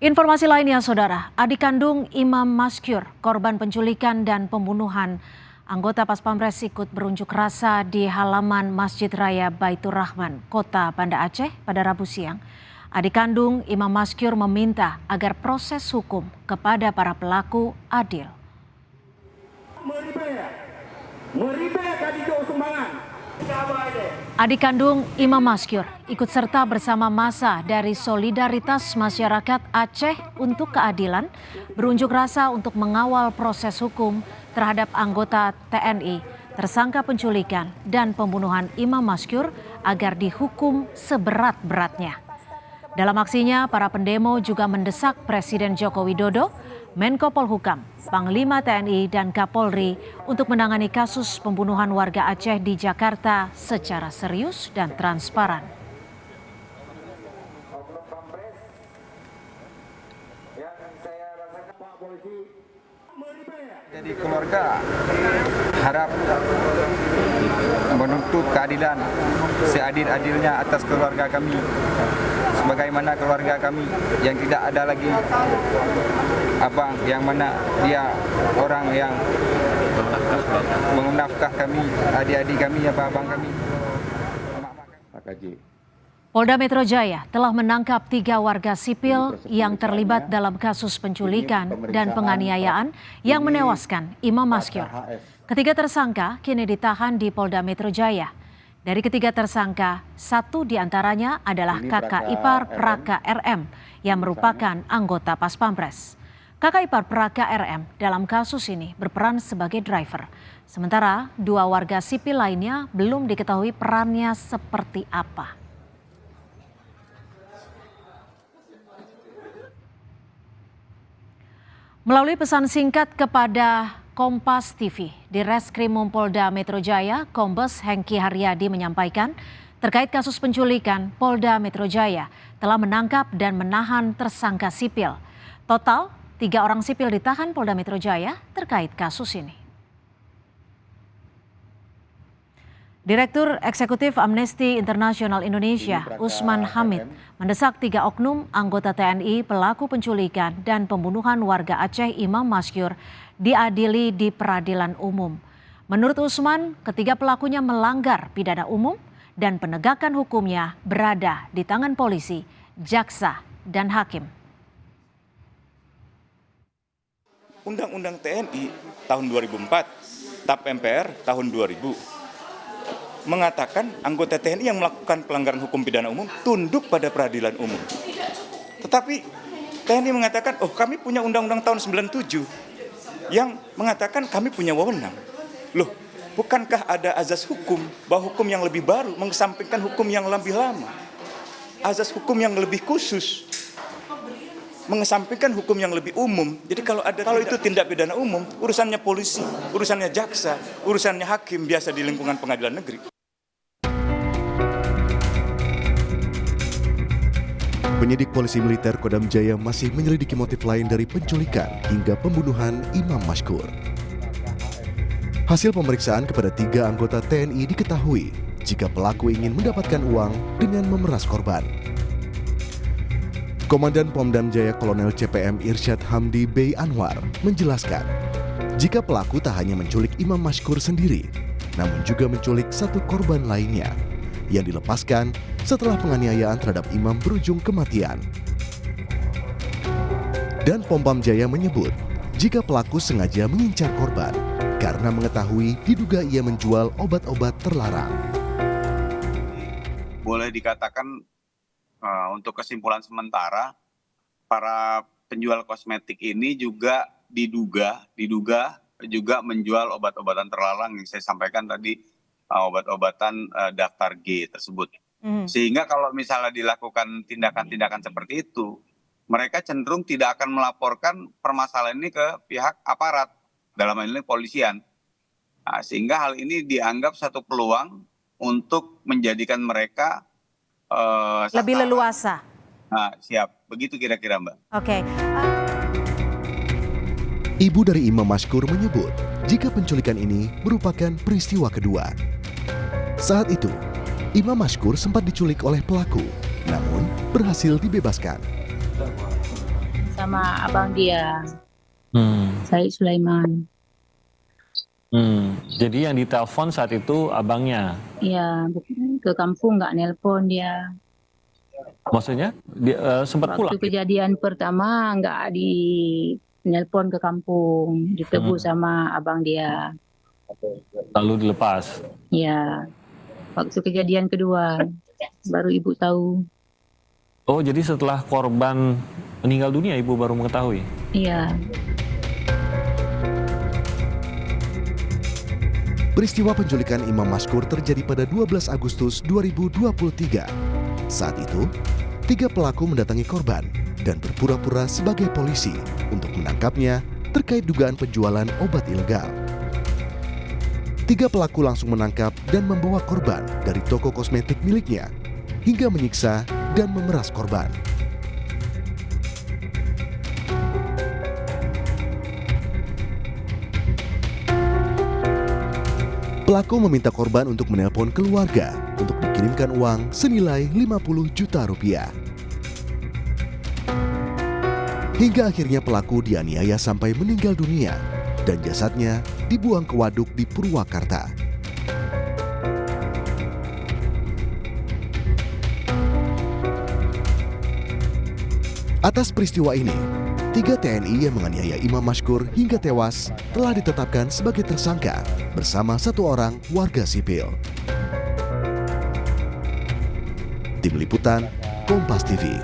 Informasi lainnya, Saudara, adik kandung Imam Maskur, korban penculikan dan pembunuhan anggota Pas Pampres ikut berunjuk rasa di halaman Masjid Raya Baitur Rahman, Kota Banda Aceh pada Rabu siang. Adik kandung Imam Maskur meminta agar proses hukum kepada para pelaku adil. Adik kandung Imam Maskur ikut serta bersama massa dari Solidaritas Masyarakat Aceh untuk Keadilan berunjuk rasa untuk mengawal proses hukum terhadap anggota TNI tersangka penculikan dan pembunuhan Imam Maskur agar dihukum seberat-beratnya. Dalam aksinya, para pendemo juga mendesak Presiden Joko Widodo, Menko Polhukam, Panglima TNI dan Kapolri untuk menangani kasus pembunuhan warga Aceh di Jakarta secara serius dan transparan. Jadi keluarga harap menuntut keadilan seadil-adilnya atas keluarga kami, sebagaimana keluarga kami yang tidak ada lagi abang, yang mana dia orang yang menafkah kami, adik-adik kami, abang kami. Polda Metro Jaya telah menangkap 3 warga sipil yang terlibat dalam kasus penculikan dan penganiayaan yang menewaskan Imam Maskur. Ketiga tersangka kini ditahan di Polda Metro Jaya. Dari ketiga tersangka, 1 diantaranya adalah kakak ipar Praka RM yang merupakan anggota Pas Pampres. Kakak ipar Praka RM dalam kasus ini berperan sebagai driver. Sementara 2 warga sipil lainnya belum diketahui perannya seperti apa. Melalui pesan singkat kepada Kompas TV, di Reskrimum Polda Metro Jaya, Kombes Hengki Haryadi menyampaikan terkait kasus penculikan, Polda Metro Jaya telah menangkap dan menahan tersangka sipil. Total 3 orang sipil ditahan Polda Metro Jaya terkait kasus ini. Direktur Eksekutif Amnesty International Indonesia, Usman Hamid, mendesak 3 oknum anggota TNI pelaku penculikan dan pembunuhan warga Aceh Imam Maskur diadili di peradilan umum. Menurut Usman, ketiga pelakunya melanggar pidana umum dan penegakan hukumnya berada di tangan polisi, jaksa, dan hakim. Undang-Undang TNI tahun 2004, TAP MPR tahun 2000 mengatakan anggota TNI yang melakukan pelanggaran hukum pidana umum tunduk pada peradilan umum. Tetapi TNI mengatakan, oh kami punya undang-undang tahun 97 yang mengatakan kami punya wewenang. Loh, bukankah ada azas hukum bahwa hukum yang lebih baru mengesampingkan hukum yang lebih lama? Azas hukum yang lebih khusus mengesampingkan hukum yang lebih umum. Jadi kalau itu tindak pidana umum, urusannya polisi, urusannya jaksa, urusannya hakim biasa di lingkungan pengadilan negeri. Penyidik Polisi Militer Kodam Jaya masih menyelidiki motif lain dari penculikan hingga pembunuhan Imam Maskur. Hasil pemeriksaan kepada 3 anggota TNI diketahui jika pelaku ingin mendapatkan uang dengan memeras korban. Komandan Pomdam Jaya Kolonel CPM Irsyad Hamdi Bey Anwar menjelaskan, jika pelaku tak hanya menculik Imam Maskur sendiri, namun juga menculik 1 korban lainnya yang dilepaskan setelah penganiayaan terhadap Imam berujung kematian. Dan Pom Jaya menyebut, jika pelaku sengaja mengincar korban karena mengetahui diduga ia menjual obat-obat terlarang. Boleh dikatakan untuk kesimpulan sementara, para penjual kosmetik ini juga diduga juga menjual obat-obatan terlarang yang saya sampaikan tadi, obat-obatan daftar G tersebut. Sehingga kalau misalnya dilakukan tindakan-tindakan seperti itu, mereka cenderung tidak akan melaporkan permasalahan ini ke pihak aparat, dalam hal ini kepolisian. Nah, sehingga hal ini dianggap satu peluang untuk menjadikan mereka lebih leluasa. Nah, siap. Begitu kira-kira, Mbak. Oke. Ibu dari Imam Maskur menyebut jika penculikan ini merupakan peristiwa kedua. Saat itu, Imam Maskur sempat diculik oleh pelaku, namun berhasil dibebaskan. sama abang dia, Hmm. Said Sulaiman. Jadi yang ditelepon saat itu abangnya. Ya, ke kampung nggak nelpon dia. Maksudnya dia sempat pulang. Waktu kejadian pertama nggak di nelpon ke kampung, ditegur sama abang dia. Lalu dilepas. Ya, waktu kejadian kedua baru ibu tahu. Oh, jadi setelah korban meninggal dunia ibu baru mengetahui? Iya. Peristiwa penculikan Imam Mashkur terjadi pada 12 Agustus 2023. Saat itu, 3 pelaku mendatangi korban dan berpura-pura sebagai polisi untuk menangkapnya terkait dugaan penjualan obat ilegal. 3 pelaku langsung menangkap dan membawa korban dari toko kosmetik miliknya hingga menyiksa dan memeras korban. Pelaku meminta korban untuk menelpon keluarga untuk dikirimkan uang senilai 50 juta rupiah. Hingga akhirnya pelaku dianiaya sampai meninggal dunia dan jasadnya dibuang ke waduk di Purwakarta. Atas peristiwa ini, 3 TNI yang menganiaya Imam Mashkur hingga tewas telah ditetapkan sebagai tersangka bersama 1 orang warga sipil. Tim Liputan, Kompas TV.